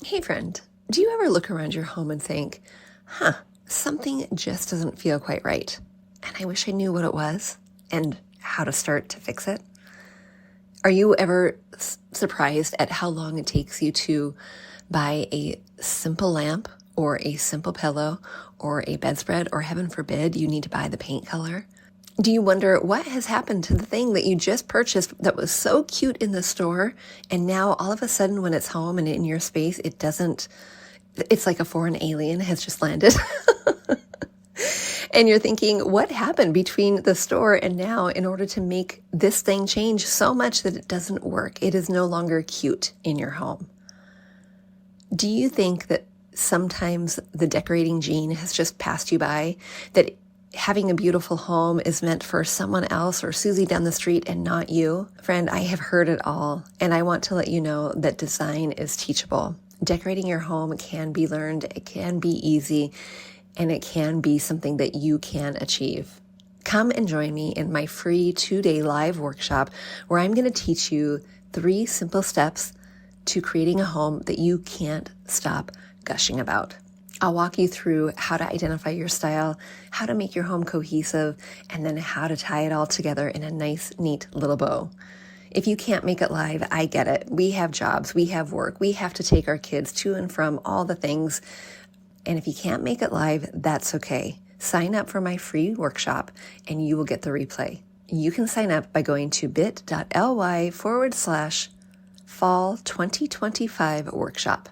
Hey friend, do you ever look around your home and think, something just doesn't feel quite right, and I wish I knew what it was and how to start to fix it? Are you ever surprised at how long it takes you to buy a simple lamp or a simple pillow or a bedspread, or heaven forbid, you need to buy the paint color? Do you wonder what has happened to the thing that you just purchased that was so cute in the store, and now all of a sudden when it's home and in your space, it's like a foreign alien has just landed. And you're thinking, what happened between the store and now in order to make this thing change so much that it doesn't work? It is no longer cute in your home. Do you think that sometimes the decorating gene has just passed you by, that having a beautiful home is meant for someone else or Susie down the street and not you? Friend, I have heard it all, and I want to let you know that design is teachable. Decorating your home can be learned, it can be easy, and it can be something that you can achieve. Come and join me in my free 2-day live workshop where I'm going to teach you 3 simple steps to creating a home that you can't stop gushing about. I'll walk you through how to identify your style, how to make your home cohesive, and then how to tie it all together in a nice, neat little bow. If you can't make it live, I get it. We have jobs, we have work, we have to take our kids to and from all the things. And if you can't make it live, that's okay. Sign up for my free workshop and you will get the replay. You can sign up by going to bit.ly/fall 2025 workshop.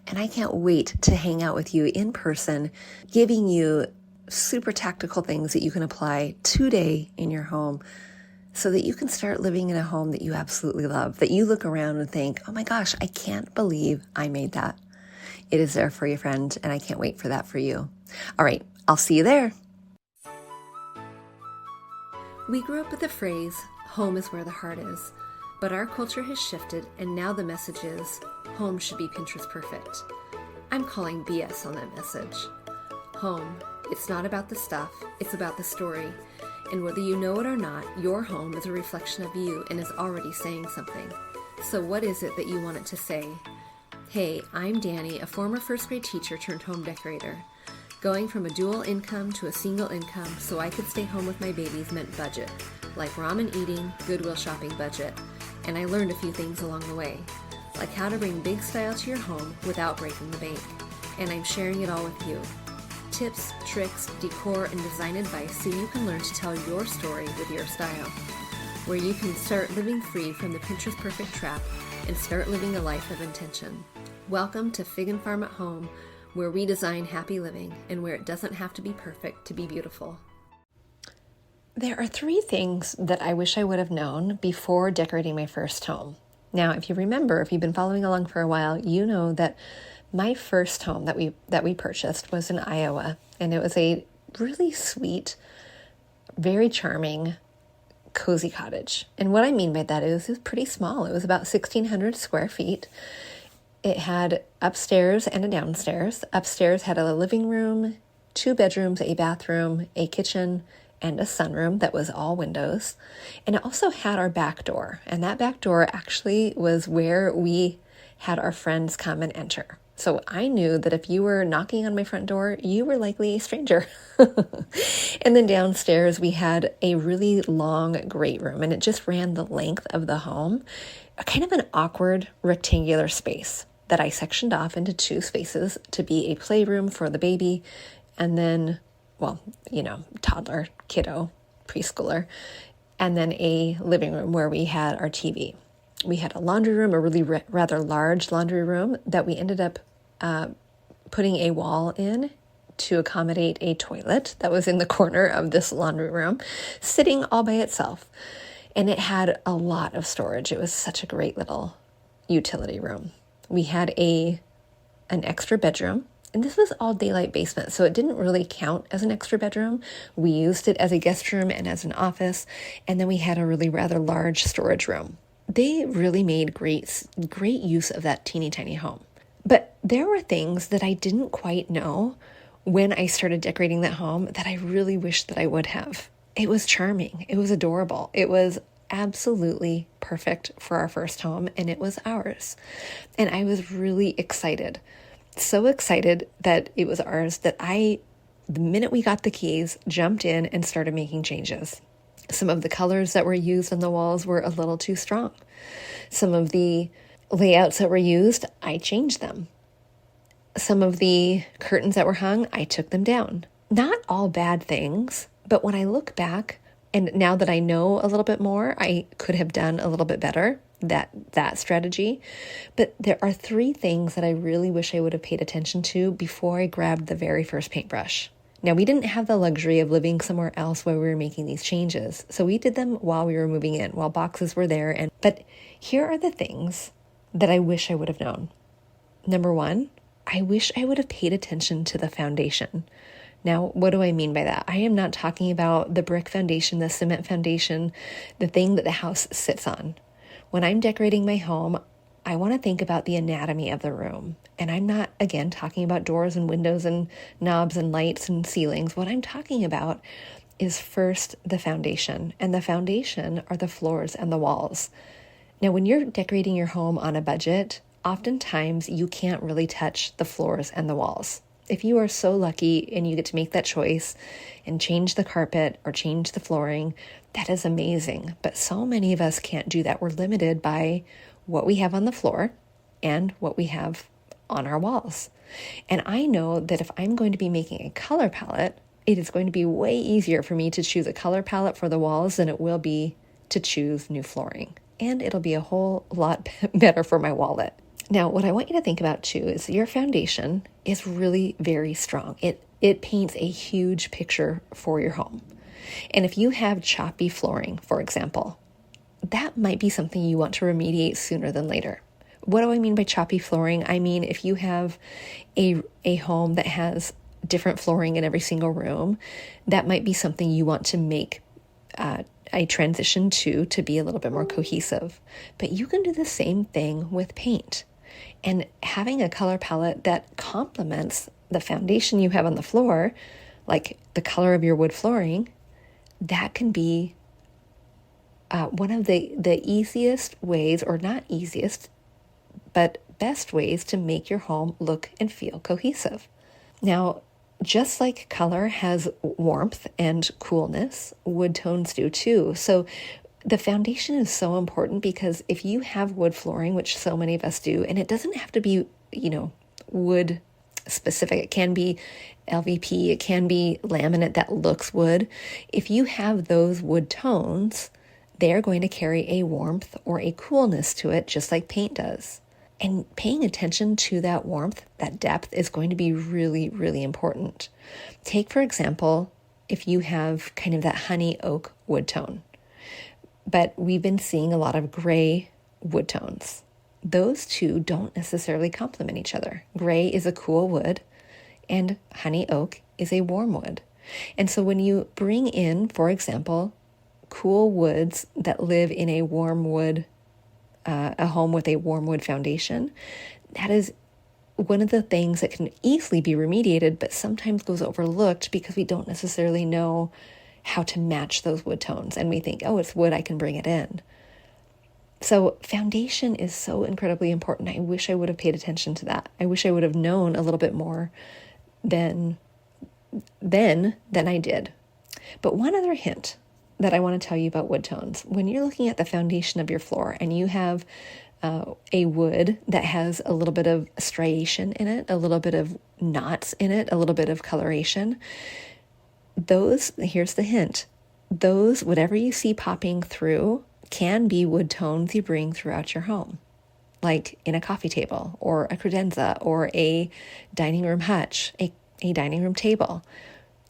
And I can't wait to hang out with you in person, giving you super tactical things that you can apply today in your home so that you can start living in a home that you absolutely love, that you look around and think, oh my gosh, I can't believe I made that. It is there for you, friend, and I can't wait for that for you. All right, I'll see you there. We grew up with the phrase, home is where the heart is. But our culture has shifted, and now the message is, home should be Pinterest perfect. I'm calling BS on that message. Home, it's not about the stuff, it's about the story. And whether you know it or not, your home is a reflection of you and is already saying something. So what is it that you want it to say? Hey, I'm Danny, a former first grade teacher turned home decorator. Going from a dual income to a single income so I could stay home with my babies meant budget, like ramen eating, Goodwill shopping budget. And I learned a few things along the way, like how to bring big style to your home without breaking the bank. And I'm sharing it all with you. Tips, tricks, decor, and design advice so you can learn to tell your story with your style, where you can start living free from the Pinterest perfect trap and start living a life of intention. Welcome to Fig and Farm at Home, where we design happy living and where it doesn't have to be perfect to be beautiful. There are 3 things that I wish I would have known before decorating my first home. Now, if you remember, if you've been following along for a while, you know that my first home that we purchased was in Iowa, and it was a really sweet, very charming, cozy cottage. And what I mean by that is it was pretty small. It was about 1,600 square feet. It had upstairs and a downstairs. Upstairs had a living room, 2 bedrooms, a bathroom, a kitchen, and a sunroom that was all windows. And it also had our back door. And that back door actually was where we had our friends come and enter. So I knew that if you were knocking on my front door, you were likely a stranger. And then downstairs, we had a really long great room, and it just ran the length of the home, kind of an awkward rectangular space that I sectioned off into 2 spaces to be a playroom for the baby, and then toddler, kiddo, preschooler, and then a living room where we had our TV. We had a laundry room, a really rather large laundry room that we ended up putting a wall in to accommodate a toilet that was in the corner of this laundry room, sitting all by itself. And it had a lot of storage. It was such a great little utility room. We had an extra bedroom. And this was all daylight basement, so it didn't really count as an extra bedroom. We used it as a guest room and as an office, and then we had a really rather large storage room. They really made great use of that teeny tiny home. But there were things that I didn't quite know when I started decorating that home that I really wish that I would have. It was charming. It was adorable. It was absolutely perfect for our first home, and it was ours. And I was really excited. So excited that it was ours that the minute we got the keys, jumped in and started making changes. Some of the colors that were used on the walls were a little too strong. Some of the layouts that were used, I changed them. Some of the curtains that were hung, I took them down. Not all bad things, but when I look back, and now that I know a little bit more, I could have done a little bit better, that strategy. But there are 3 things that I really wish I would have paid attention to before I grabbed the very first paintbrush. Now, we didn't have the luxury of living somewhere else while we were making these changes, so we did them while we were moving in, while boxes were there. But here are the things that I wish I would have known. Number 1, I wish I would have paid attention to the foundation. Now, what do I mean by that? I am not talking about the brick foundation, the cement foundation, the thing that the house sits on. When I'm decorating my home, I want to think about the anatomy of the room. And I'm not, again, talking about doors and windows and knobs and lights and ceilings. What I'm talking about is first the foundation. And the foundation are the floors and the walls. Now, when you're decorating your home on a budget, oftentimes you can't really touch the floors and the walls. If you are so lucky and you get to make that choice and change the carpet or change the flooring, that is amazing. But so many of us can't do that. We're limited by what we have on the floor and what we have on our walls. And I know that if I'm going to be making a color palette, it is going to be way easier for me to choose a color palette for the walls than it will be to choose new flooring. And it'll be a whole lot better for my wallet. Now, what I want you to think about too is your foundation is really very strong. It paints a huge picture for your home. And if you have choppy flooring, for example, that might be something you want to remediate sooner than later. What do I mean by choppy flooring? I mean, if you have a home that has different flooring in every single room, that might be something you want to make a transition to be a little bit more cohesive. But you can do the same thing with paint. And having a color palette that complements the foundation you have on the floor, like the color of your wood flooring, that can be one of the easiest ways, or not easiest, but best ways to make your home look and feel cohesive. Now, just like color has warmth and coolness, wood tones do too. So the foundation is so important because if you have wood flooring, which so many of us do, and it doesn't have to be, wood specific. It can be LVP, it can be laminate that looks wood. If you have those wood tones, they're going to carry a warmth or a coolness to it, just like paint does. And paying attention to that warmth, that depth, is going to be really, really important. Take, for example, if you have kind of that honey oak wood tone, but we've been seeing a lot of gray wood tones. Those two don't necessarily complement each other. Gray is a cool wood, and honey oak is a warm wood. And so when you bring in, for example, cool woods that live in a warm wood, a home with a warm wood foundation, that is one of the things that can easily be remediated, but sometimes goes overlooked because we don't necessarily know how to match those wood tones. And we think, oh, it's wood, I can bring it in. So foundation is so incredibly important. I wish I would have paid attention to that. I wish I would have known a little bit more than I did. But one other hint that I want to tell you about wood tones. When you're looking at the foundation of your floor and you have a wood that has a little bit of striation in it, a little bit of knots in it, a little bit of coloration, here's the hint, whatever you see popping through can be wood tones you bring throughout your home, like in a coffee table or a credenza or a dining room hutch, a dining room table,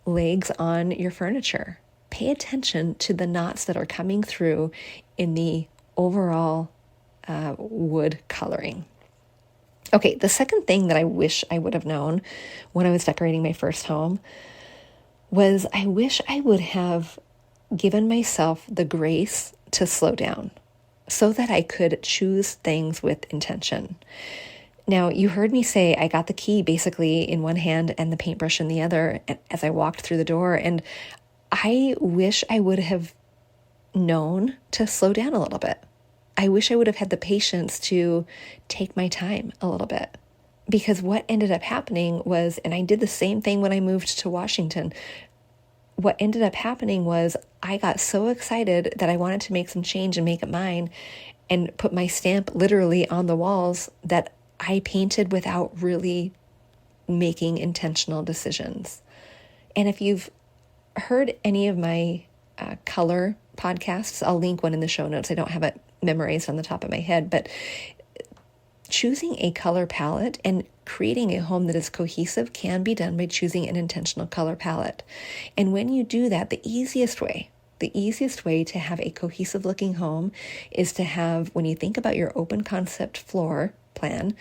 legs on your furniture. Pay attention to the knots that are coming through in the overall wood coloring. Okay, the second thing that I wish I would have known when I was decorating my first home was I wish I would have given myself the grace to slow down so that I could choose things with intention. Now, you heard me say I got the key basically in one hand and the paintbrush in the other as I walked through the door, and I wish I would have known to slow down a little bit. I wish I would have had the patience to take my time a little bit. Because what ended up happening was, and I did the same thing when I moved to Washington, what ended up happening was I got so excited that I wanted to make some change and make it mine and put my stamp literally on the walls that I painted without really making intentional decisions. And if you've heard any of my color podcasts, I'll link one in the show notes. I don't have it memorized on the top of my head, but choosing a color palette and creating a home that is cohesive can be done by choosing an intentional color palette. And when you do that, the easiest way to have a cohesive looking home is to have, when you think about your open concept floor plan,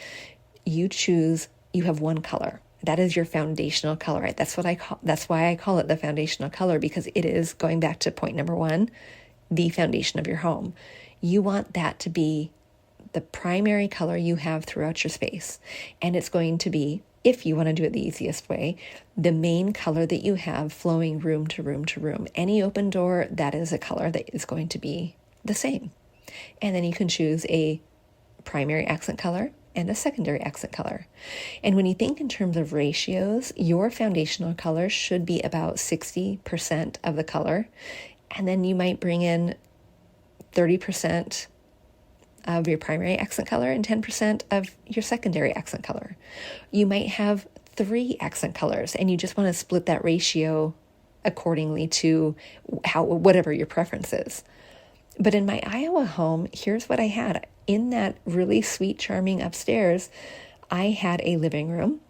you have one color. That is your foundational color, right? That's why I call it the foundational color, because it is, going back to point number one, the foundation of your home. You want that to be the primary color you have throughout your space. And it's going to be, if you want to do it the easiest way, the main color that you have flowing room to room to room. Any open door, that is a color that is going to be the same. And then you can choose a primary accent color and a secondary accent color. And when you think in terms of ratios, your foundational color should be about 60% of the color. And then you might bring in 30% of your primary accent color and 10% of your secondary accent color. You might have 3 accent colors and you just want to split that ratio accordingly to whatever your preference is. But in my Iowa home, here's what I had. In that really sweet, charming upstairs, I had a living room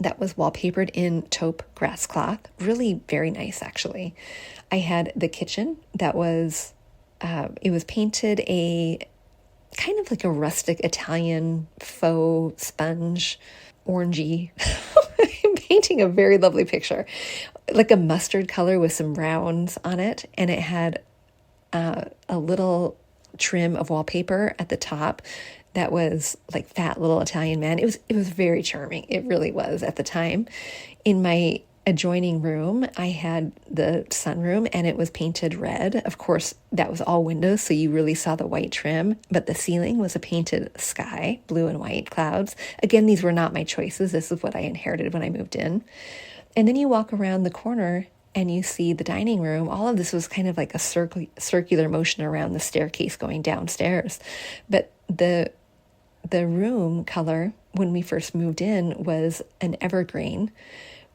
that was wallpapered in taupe grass cloth. Really very nice, actually. I had the kitchen that was, it was painted a kind of like a rustic Italian faux sponge, orangey. I'm painting a very lovely picture, like a mustard color with some browns on it. And it had a little trim of wallpaper at the top that was like fat little Italian man. It was very charming. It really was at the time. In my adjoining room, I had the sunroom and it was painted red. Of course, that was all windows, so you really saw the white trim, but the ceiling was a painted sky, blue and white clouds. Again, these were not my choices. This is what I inherited when I moved in. And then you walk around the corner and you see the dining room. All of this was kind of like a circular motion around the staircase going downstairs. But the room color when we first moved in was an evergreen.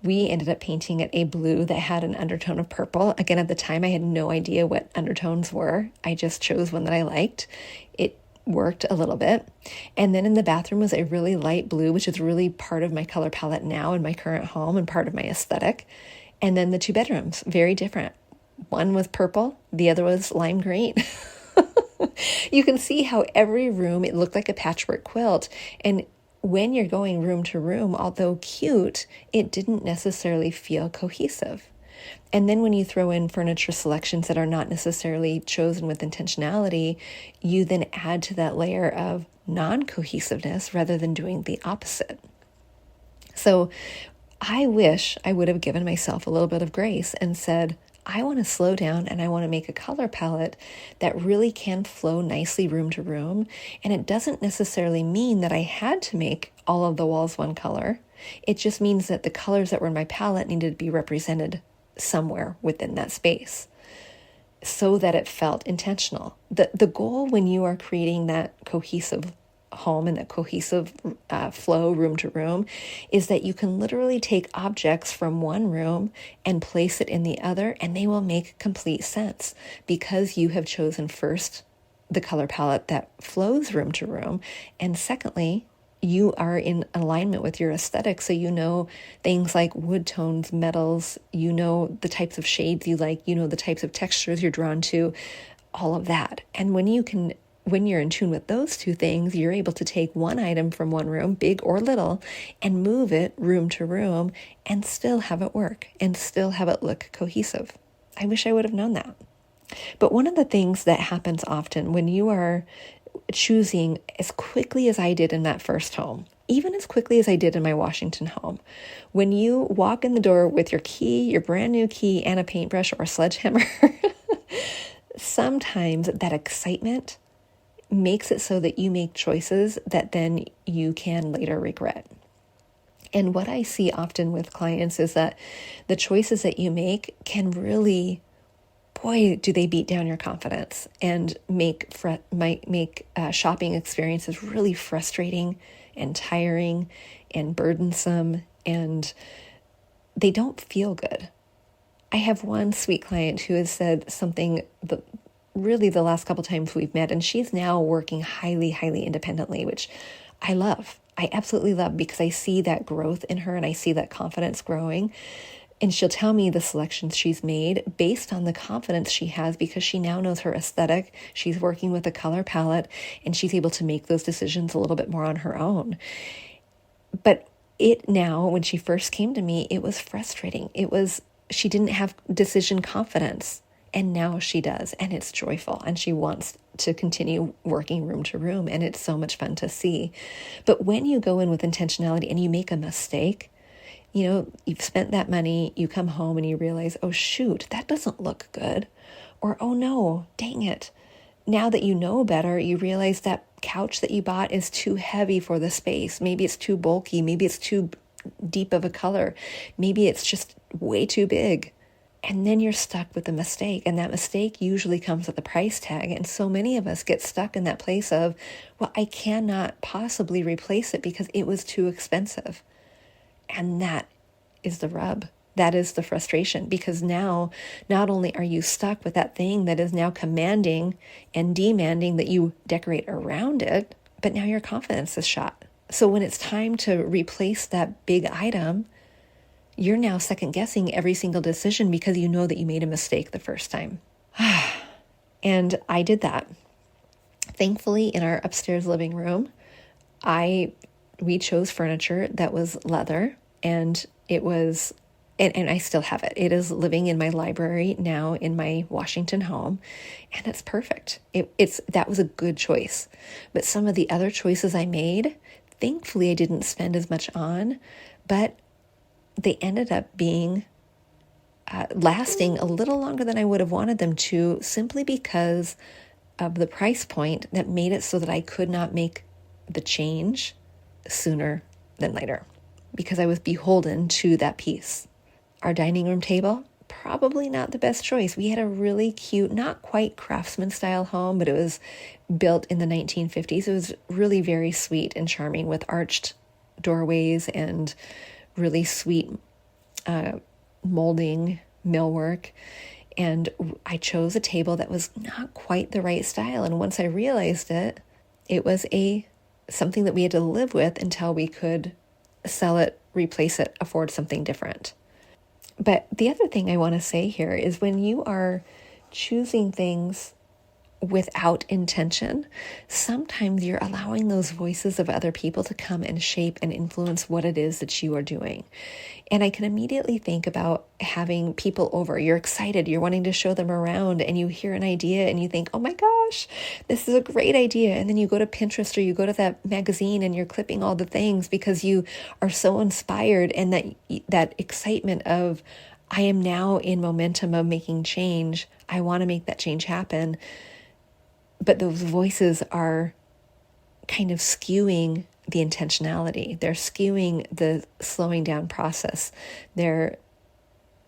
We ended up painting it a blue that had an undertone of purple. Again, at the time, I had no idea what undertones were. I just chose one that I liked. It worked a little bit. And then in the bathroom was a really light blue, which is really part of my color palette now in my current home and part of my aesthetic. And then the 2 bedrooms, very different. One was purple, the other was lime green. You can see how every room, it looked like a patchwork quilt. And when you're going room to room, although cute, it didn't necessarily feel cohesive. And then when you throw in furniture selections that are not necessarily chosen with intentionality, you then add to that layer of non-cohesiveness rather than doing the opposite. So I wish I would have given myself a little bit of grace and said, I want to slow down and I want to make a color palette that really can flow nicely room to room. And it doesn't necessarily mean that I had to make all of the walls one color. It just means that the colors that were in my palette needed to be represented somewhere within that space so that it felt intentional. The goal when you are creating that cohesive home and that cohesive flow room to room is that you can literally take objects from one room and place it in the other, and they will make complete sense because you have chosen first the color palette that flows room to room, and secondly, you are in alignment with your aesthetic, so you know things like wood tones, metals, you know the types of shades you like, you know the types of textures you're drawn to, all of that. And when you're in tune with those 2 things, you're able to take one item from one room, big or little, and move it room to room and still have it work and still have it look cohesive. I wish I would have known that. But one of the things that happens often when you are choosing as quickly as I did in that first home, even as quickly as I did in my Washington home, when you walk in the door with your key, your brand new key, and a paintbrush or a sledgehammer, sometimes that excitement makes it so that you make choices that then you can later regret. And what I see often with clients is that the choices that you make can really, boy, do they beat down your confidence and make shopping experiences really frustrating and tiring and burdensome, and they don't feel good. I have one sweet client who has said something really the last couple times we've met, and she's now working highly, highly independently, which I love. I absolutely love, because I see that growth in her and I see that confidence growing. And she'll tell me the selections she's made based on the confidence she has, because she now knows her aesthetic. She's working with a color palette and she's able to make those decisions a little bit more on her own. But when she first came to me, it was frustrating. She didn't have decision confidence. And now she does, and it's joyful, and she wants to continue working room to room, and it's so much fun to see. But when you go in with intentionality and you make a mistake, you've spent that money, you come home and you realize, oh shoot, that doesn't look good. Or, oh no, dang it. Now that you know better, you realize that couch that you bought is too heavy for the space. Maybe it's too bulky. Maybe it's too deep of a color. Maybe it's just way too big. And then you're stuck with the mistake. And that mistake usually comes with a price tag. And so many of us get stuck in that place of, well, I cannot possibly replace it because it was too expensive. And that is the rub. That is the frustration, because now not only are you stuck with that thing that is now commanding and demanding that you decorate around it, but now your confidence is shot. So when it's time to replace that big item, you're now second guessing every single decision because you know that you made a mistake the first time. And I did that. Thankfully, in our upstairs living room, we chose furniture that was leather, and it was, and I still have it. It is living in my library now in my Washington home, and it's perfect. That was a good choice. But some of the other choices I made, thankfully I didn't spend as much on, but they ended up being lasting a little longer than I would have wanted them to, simply because of the price point that made it so that I could not make the change sooner than later, because I was beholden to that piece. Our dining room table, probably not the best choice. We had a really cute, not quite craftsman style home, but it was built in the 1950s. It was really very sweet and charming with arched doorways and really sweet molding millwork. And I chose a table that was not quite the right style. And once I realized it, it was something that we had to live with until we could sell it, replace it, afford something different. But the other thing I want to say here is, when you are choosing things without intention, sometimes you're allowing those voices of other people to come and shape and influence what it is that you are doing. And I can immediately think about having people over. You're excited, you're wanting to show them around, and you hear an idea and you think, oh my gosh, this is a great idea. And then you go to Pinterest or you go to that magazine and you're clipping all the things because you are so inspired, and that excitement of, I am now in momentum of making change. I want to make that change happen. But those voices are kind of skewing the intentionality. They're skewing the slowing down process. They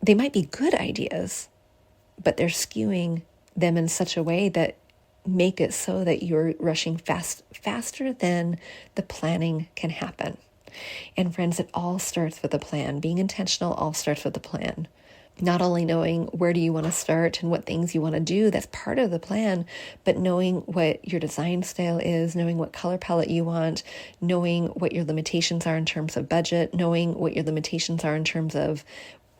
might be good ideas, but they're skewing them in such a way that make it so that you're rushing faster than the planning can happen. And friends, it all starts with a plan. Being intentional all starts with a plan. Not only knowing where do you want to start and what things you want to do, that's part of the plan, but knowing what your design style is, knowing what color palette you want, knowing what your limitations are in terms of budget, knowing what your limitations are in terms of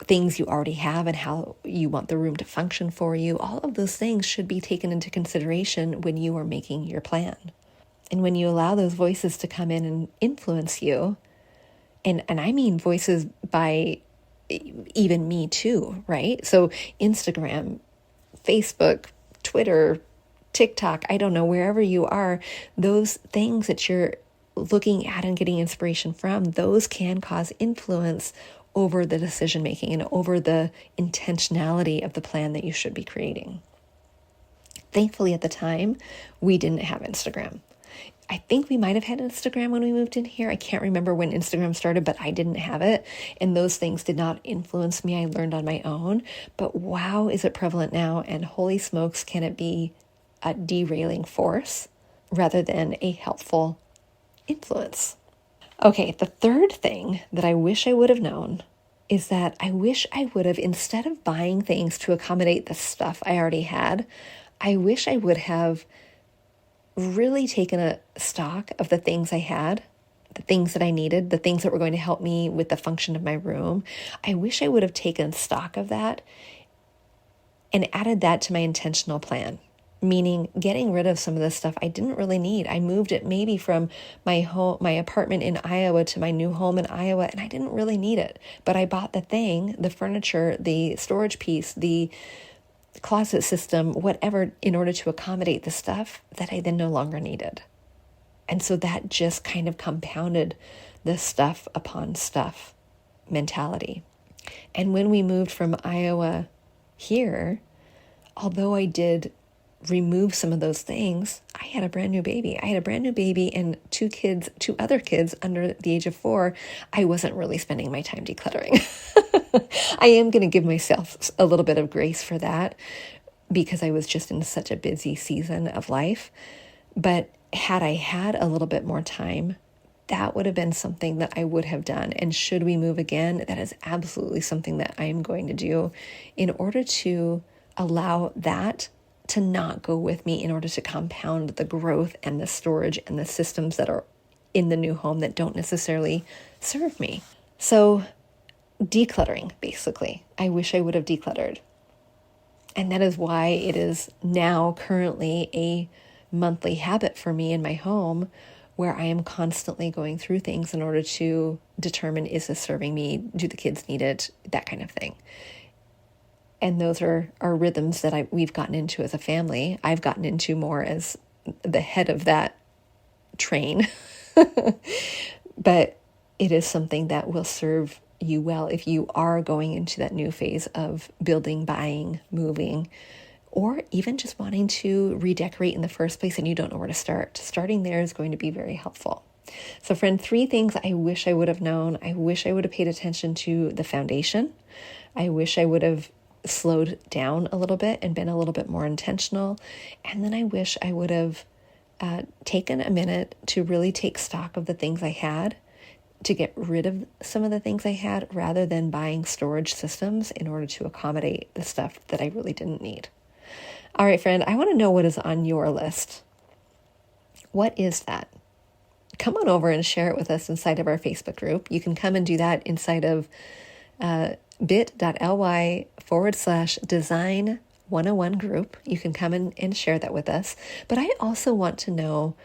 things you already have and how you want the room to function for you. All of those things should be taken into consideration when you are making your plan. And when you allow those voices to come in and influence you, and I mean voices by even me too, right? So Instagram, Facebook, Twitter, TikTok, I don't know, wherever you are, those things that you're looking at and getting inspiration from, those can cause influence over the decision making and over the intentionality of the plan that you should be creating. Thankfully, at the time, we didn't have Instagram. I think we might have had Instagram when we moved in here. I can't remember when Instagram started, but I didn't have it. And those things did not influence me. I learned on my own. But wow, is it prevalent now? And holy smokes, can it be a derailing force rather than a helpful influence? Okay, the third thing that I wish I would have known is that I wish I would have, instead of buying things to accommodate the stuff I already had, I wish I would have really taken a stock of the things I had, the things that I needed, the things that were going to help me with the function of my room. I wish I would have taken stock of that and added that to my intentional plan, meaning getting rid of some of the stuff I didn't really need. I moved it maybe from my apartment in Iowa to my new home in Iowa, and I didn't really need it. But I bought the thing, the furniture, the storage piece, the closet system, whatever, in order to accommodate the stuff that I then no longer needed. And so that just kind of compounded the stuff upon stuff mentality. And when we moved from Iowa here, although I did remove some of those things, I had a brand new baby. I had a brand new baby and two other kids under the age of 4. I wasn't really spending my time decluttering. I am going to give myself a little bit of grace for that because I was just in such a busy season of life. But had I had a little bit more time, that would have been something that I would have done. And should we move again, that is absolutely something that I am going to do in order to allow that to not go with me, in order to compound the growth and the storage and the systems that are in the new home that don't necessarily serve me. So decluttering, basically. I wish I would have decluttered. And that is why it is now currently a monthly habit for me in my home, where I am constantly going through things in order to determine, is this serving me? Do the kids need it? That kind of thing. And those are rhythms that we've gotten into as a family. I've gotten into more as the head of that train. But it is something that will serve you well if you are going into that new phase of building, buying, moving, or even just wanting to redecorate in the first place and you don't know where to start. Starting there is going to be very helpful. So friend, 3 things I wish I would have known. I wish I would have paid attention to the foundation. I wish I would have slowed down a little bit and been a little bit more intentional. And then I wish I would have taken a minute to really take stock of the things I had, to get rid of some of the things I had, rather than buying storage systems in order to accommodate the stuff that I really didn't need. All right, friend, I want to know what is on your list. What is that? Come on over and share it with us inside of our Facebook group. You can come and do that inside of bit.ly/design101 group. You can come in and share that with us. But I also want to know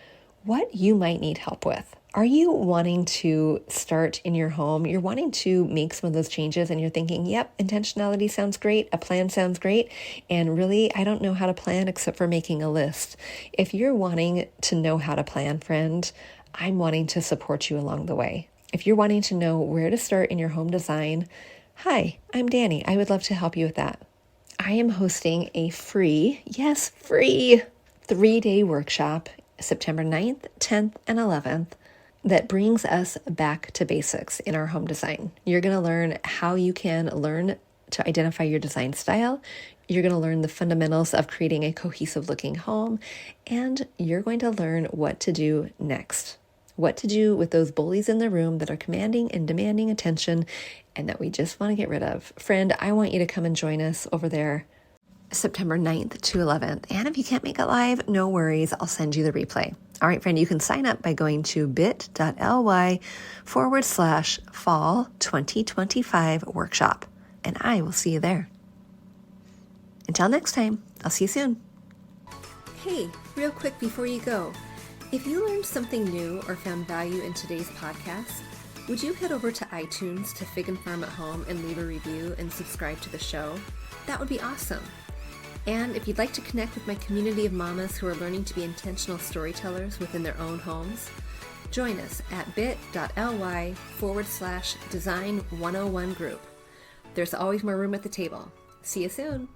what you might need help with. Are you wanting to start in your home? You're wanting to make some of those changes and you're thinking, yep, intentionality sounds great. A plan sounds great. And really, I don't know how to plan except for making a list. If you're wanting to know how to plan, friend, I'm wanting to support you along the way. If you're wanting to know where to start in your home design, hi, I'm Danny. I would love to help you with that. I am hosting a free 3-day workshop, September 9th, 10th, and 11th, that brings us back to basics in our home design. You're going to learn how you can learn to identify your design style. You're going to learn the fundamentals of creating a cohesive looking home, and you're going to learn what to do next. What to do with those bullies in the room that are commanding and demanding attention and that we just want to get rid of. Friend, I want you to come and join us over there September 9th to 11th. And if you can't make it live, no worries. I'll send you the replay. All right, friend, you can sign up by going to bit.ly/fall 2025 workshop. And I will see you there. Until next time, I'll see you soon. Hey, real quick before you go, if you learned something new or found value in today's podcast, would you head over to iTunes to Fig and Farm at Home and leave a review and subscribe to the show? That would be awesome. And if you'd like to connect with my community of mamas who are learning to be intentional storytellers within their own homes, join us at bit.ly/design101 group. There's always more room at the table. See you soon.